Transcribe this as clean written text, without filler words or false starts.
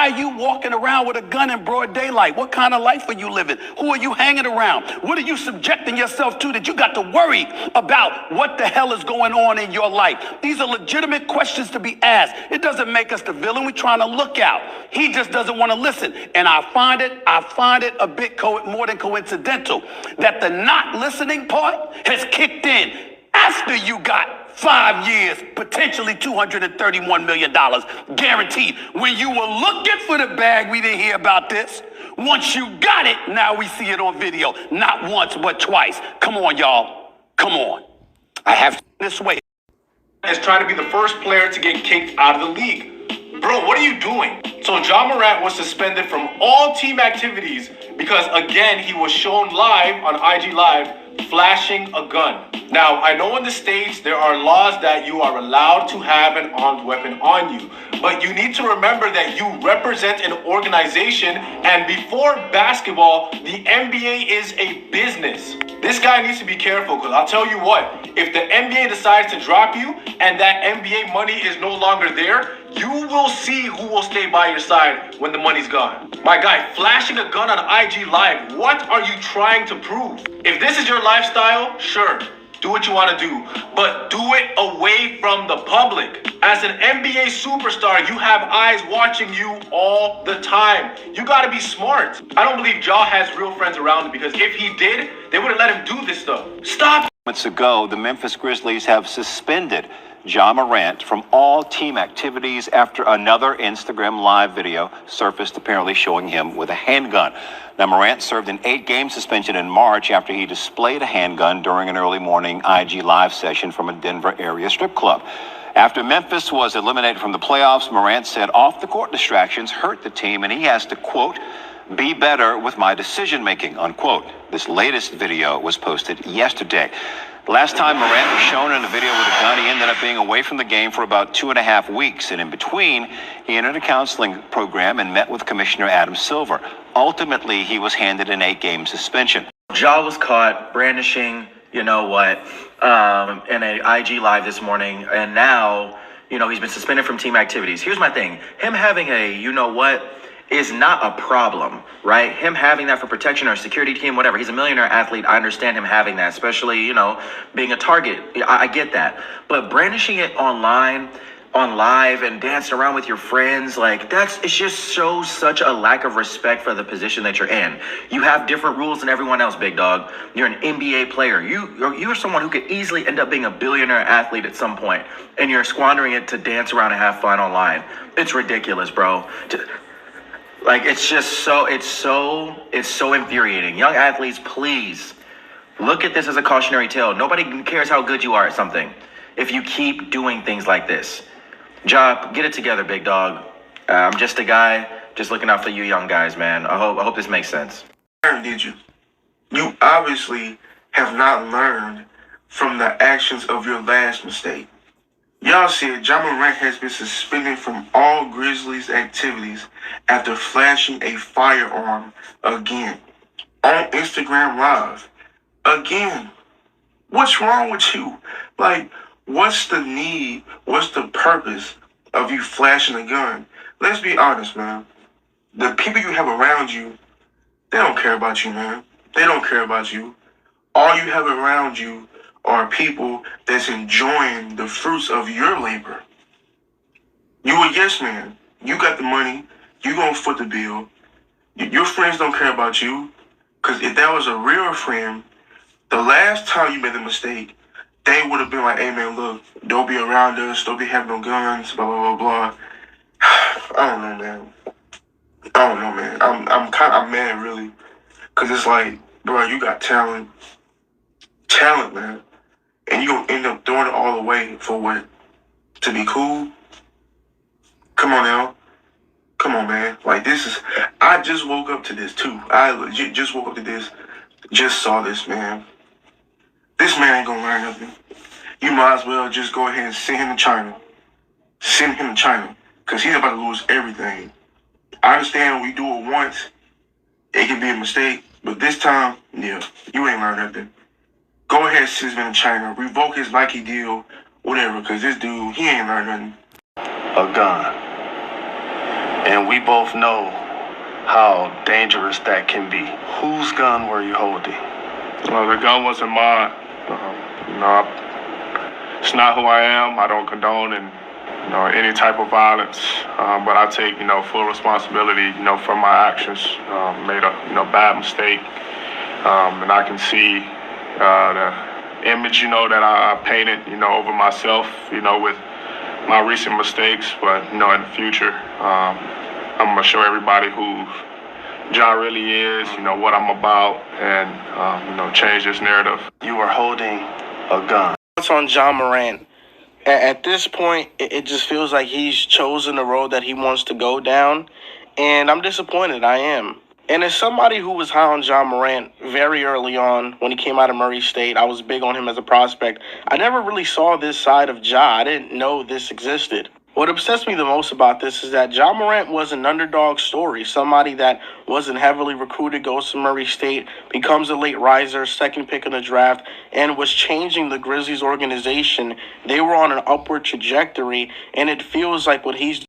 Why are you walking around with a gun in broad daylight? What kind of life are you living? Who are you hanging around? What are you subjecting yourself to that you got to worry about what the hell is going on in your life? These are legitimate questions to be asked. It doesn't make us the villain. We're trying to look out. He just doesn't want to listen. And I find it a bit more than coincidental that the not listening part has kicked in after you got 5 years, potentially $231 million guaranteed. When you were looking for the bag, we didn't hear about this. Once you got it, now we see it on video. Not once, but twice. Come on, y'all. Come on. I have this way. Is trying to be the first player to get kicked out of the league. Bro, what are you doing? So Ja Morant was suspended from all team activities because, again, he was shown live on IG Live flashing a gun. Now, I know in the States there are laws that you are allowed to have an armed weapon on you, but you need to remember that you represent an organization, and before basketball, the NBA is a business. This guy needs to be careful, because I'll tell you what, if the NBA decides to drop you and that NBA money is no longer there, you will see who will stay by your side when the money's gone. My guy, flashing a gun on IG Live, what are you trying to prove? If this is your lifestyle, sure, do what you want to do, but do it away from the public. As an NBA superstar, you have eyes watching you all the time. You got to be smart. I don't believe Ja has real friends around him, because if he did, they would have let him do this stuff. Stop. Moments ago, the Memphis Grizzlies have suspended Ja Morant from all team activities after another Instagram Live video surfaced, apparently showing him with a handgun. Now, Morant served an 8-game suspension in March after he displayed a handgun during an early morning IG Live session from a Denver area strip club. After Memphis was eliminated from the playoffs, Morant said off-the-court distractions hurt the team, and he has to, quote, be better with my decision-making, unquote. This latest video was posted yesterday. Last time Morant was shown in a video with a gun, he ended up being away from the game for about 2.5 weeks. And in between, he entered a counseling program and met with Commissioner Adam Silver. Ultimately, he was handed an 8-game suspension. Ja was caught brandishing, you know what, in an IG Live this morning. And now, you know, he's been suspended from team activities. Here's my thing. Him having a, you know what, is not a problem, right? Him having that for protection or security team, whatever. He's a millionaire athlete. I understand him having that, especially, you know, being a target. I get that. But brandishing it online, on live, and dancing around with your friends, like, it just shows such a lack of respect for the position that you're in. You have different rules than everyone else, big dog. You're an NBA player. You're someone who could easily end up being a billionaire athlete at some point, and you're squandering it to dance around and have fun online. It's ridiculous, bro. Like, it's so infuriating. Young athletes, please look at this as a cautionary tale. Nobody cares how good you are at something if you keep doing things like this. Ja, get it together, big dog. I'm just a guy just looking out for you young guys, man. I hope this makes sense. Did you? You obviously have not learned from the actions of your last mistake. Y'all said Ja Morant has been suspended from all Grizzlies activities after flashing a firearm again on Instagram Live. Again. What's wrong with you? Like, what's the need? What's the purpose of you flashing a gun? Let's be honest, man. The people you have around you, they don't care about you, man. They don't care about you. All you have around you are people that's enjoying the fruits of your labor. You a yes man. You got the money. You gonna foot the bill. Your friends don't care about you. Because if that was a real friend, the last time you made a mistake, they would have been like, hey man, look, don't be around us. Don't be having no guns, blah, blah, blah, blah. I don't know, man. I don't know, man. I'm mad, really. Because it's like, bro, you got talent. Talent, man. And you gonna end up throwing it all away for what? To be cool? Come on now. Come on, man. Like, this is... I just woke up to this, too. I legit just woke up to this. Just saw this, man. This man ain't gonna learn nothing. You might as well just go ahead and send him to China. Send him to China. Because he's about to lose everything. I understand we do it once. It can be a mistake. But this time, yeah, you ain't learned nothing. Go ahead, send him to China. Revoke his Nike deal. Whatever. Because this dude, he ain't learned nothing. A gun. And we both know how dangerous that can be. Whose gun were you holding? Well, the gun wasn't mine. It's not who I am. I don't condone any type of violence. But I take full responsibility for my actions. Made a bad mistake, and I can see the image that I painted over myself with my recent mistakes. But in the future, I'm gonna show everybody who John really is, what I'm about, and change this narrative. You were holding a gun. What's on John Morant? At this point, it just feels like he's chosen the road that he wants to go down, and I'm disappointed. I am. And as somebody who was high on John Morant very early on when he came out of Murray State, I was big on him as a prospect. I never really saw this side of Ja. I didn't know this existed. What obsessed me the most about this is that John Morant was an underdog story. Somebody that wasn't heavily recruited, goes to Murray State, becomes a late riser, second pick in the draft, and was changing the Grizzlies organization. They were on an upward trajectory, and it feels like what he's